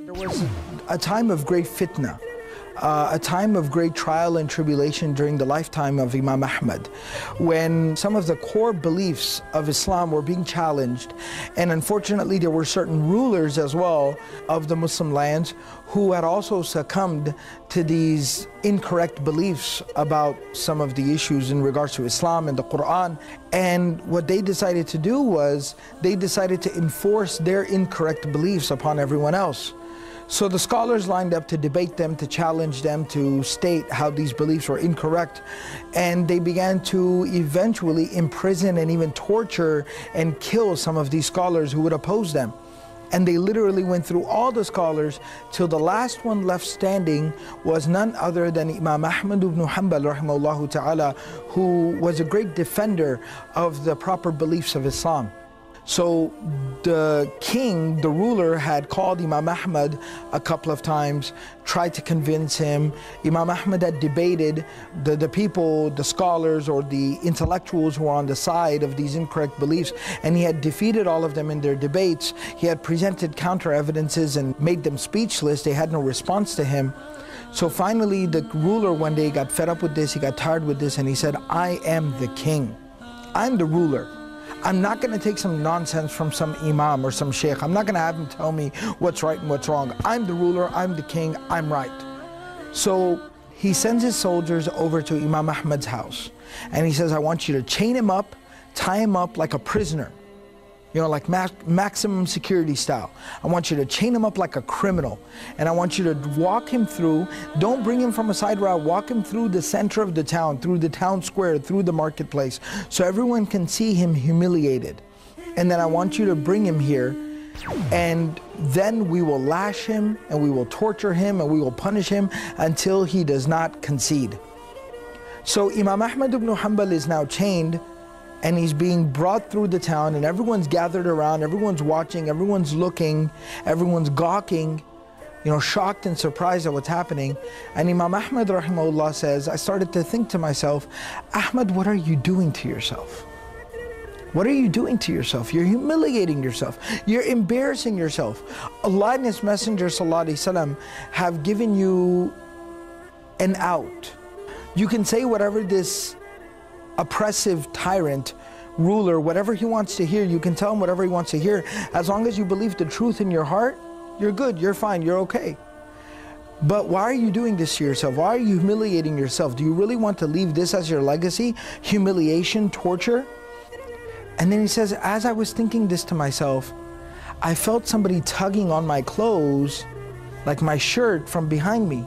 There was a time of great fitna, a time of great trial and tribulation during the lifetime of Imam Ahmad, when some of the core beliefs of Islam were being challenged, and unfortunately there were certain rulers as well of the Muslim lands who had also succumbed to these incorrect beliefs about some of the issues in regards to Islam and the Quran. And what they decided to do was they decided to enforce their incorrect beliefs upon everyone else. So the scholars lined up to debate them, to challenge them, to state how these beliefs were incorrect. And they began to eventually imprison and even torture and kill some of these scholars who would oppose them. And they literally went through all the scholars till the last one left standing was none other than Imam Ahmad ibn Hanbal rahimahullah ta'ala, who was a great defender of the proper beliefs of Islam. So the king, the ruler, had called Imam Ahmad a couple of times, tried to convince him. Imam Ahmad had debated the people, the scholars or the intellectuals who were on the side of these incorrect beliefs, and he had defeated all of them in their debates. He had presented counter evidences and made them speechless. They had no response to him. So finally the ruler one day got fed up with this, he got tired with this, and he said, I am the king. I'm the ruler. I'm not going to take some nonsense from some imam or some sheikh. I'm not going to have him tell me what's right and what's wrong. I'm the ruler, I'm the king, I'm right. So he sends his soldiers over to Imam Ahmad's house. And he says, I want you to chain him up, tie him up like a prisoner. You know, like maximum security style. I want you to chain him up like a criminal. And I want you to walk him through, don't bring him from a side route, walk him through the center of the town, through the town square, through the marketplace, so everyone can see him humiliated. And then I want you to bring him here, and then we will lash him, and we will torture him, and we will punish him until he does not concede. So Imam Ahmad ibn Hanbal is now chained, and he's being brought through the town, and everyone's gathered around, everyone's watching, everyone's looking, everyone's gawking, you know, shocked and surprised at what's happening. And Imam Ahmad rahimahullah says, I started to think to myself, Ahmad, what are you doing to yourself? What are you doing to yourself? You're humiliating yourself. You're embarrassing yourself. Allah and His Messenger sallallahu alaihi wasallam have given you an out. You can say whatever this oppressive tyrant, ruler, whatever he wants to hear, you can tell him whatever he wants to hear. As long as you believe the truth in your heart, you're good, you're fine, you're okay. But why are you doing this to yourself? Why are you humiliating yourself? Do you really want to leave this as your legacy? Humiliation, torture? And then he says, as I was thinking this to myself, I felt somebody tugging on my clothes, like my shirt, from behind me.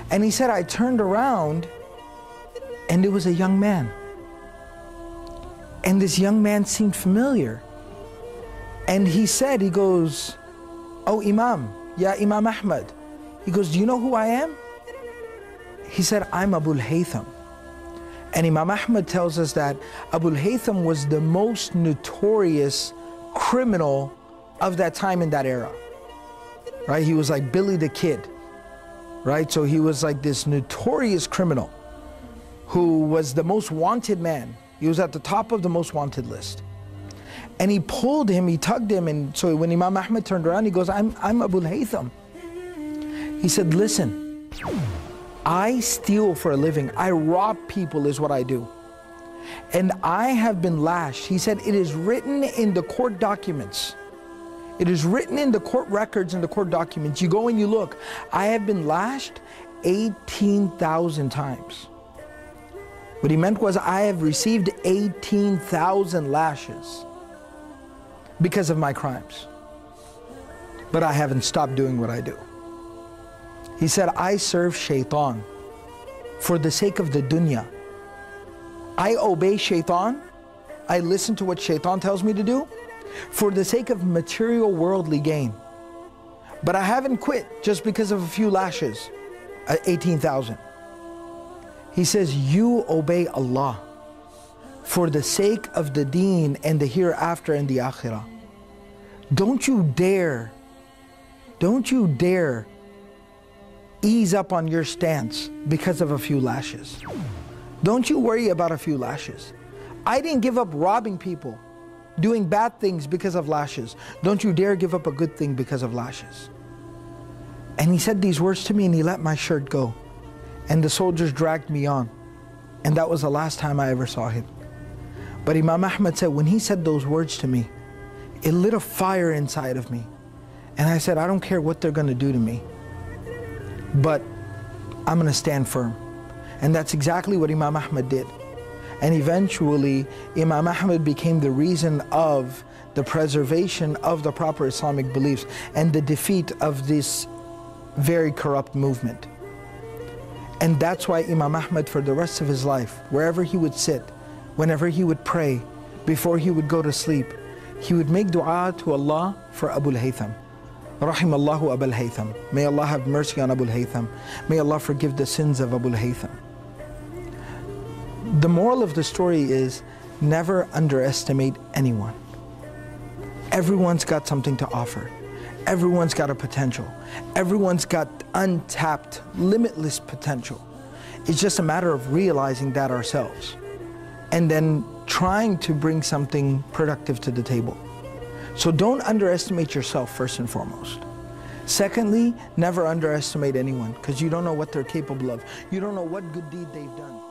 And he said, I turned around, and it was a young man. And this young man seemed familiar. And he said, he goes, oh Imam, ya Imam Ahmad. He goes, do you know who I am? He said, I'm ul-Haytham. And Imam Ahmad tells us that ul-Haytham was the most notorious criminal of that time in that era. Right? He was like Billy the Kid. Right? So he was like this notorious criminal who was the most wanted man. He was at the top of the most wanted list. And he pulled him, he tugged him, and so when Imam Ahmad turned around, he goes, I'm ul-Haytham. He said, listen, I steal for a living. I rob people is what I do. And I have been lashed. He said, it is written in the court documents. It is written in the court records and the court documents. You go and you look. I have been lashed 18,000 times. What he meant was, I have received 18,000 lashes because of my crimes. But I haven't stopped doing what I do. He said, I serve shaitan for the sake of the dunya. I obey shaitan. I listen to what shaitan tells me to do for the sake of material worldly gain. But I haven't quit just because of a few lashes, 18,000. He says, you obey Allah for the sake of the deen and the hereafter and the akhirah. Don't you dare ease up on your stance because of a few lashes. Don't you worry about a few lashes. I didn't give up robbing people, doing bad things because of lashes. Don't you dare give up a good thing because of lashes. And he said these words to me and he let my shirt go. And the soldiers dragged me on. And that was the last time I ever saw him. But Imam Ahmad said, when he said those words to me, it lit a fire inside of me. And I said, I don't care what they're going to do to me, but I'm going to stand firm. And that's exactly what Imam Ahmad did. And eventually, Imam Ahmad became the reason of the preservation of the proper Islamic beliefs and the defeat of this very corrupt movement. And that's why Imam Ahmad, for the rest of his life, wherever he would sit, whenever he would pray, before he would go to sleep, he would make dua to Allah for Abu al-Haytham. Rahimallahu Abu al-Haytham. May Allah have mercy on Abu al-Haytham. May Allah forgive the sins of Abu al-Haytham. The moral of the story is never underestimate anyone. Everyone's got something to offer. Everyone's got a potential. Everyone's got untapped, limitless potential. It's just a matter of realizing that ourselves and then trying to bring something productive to the table. So don't underestimate yourself first and foremost. Secondly, never underestimate anyone because you don't know what they're capable of. You don't know what good deed they've done.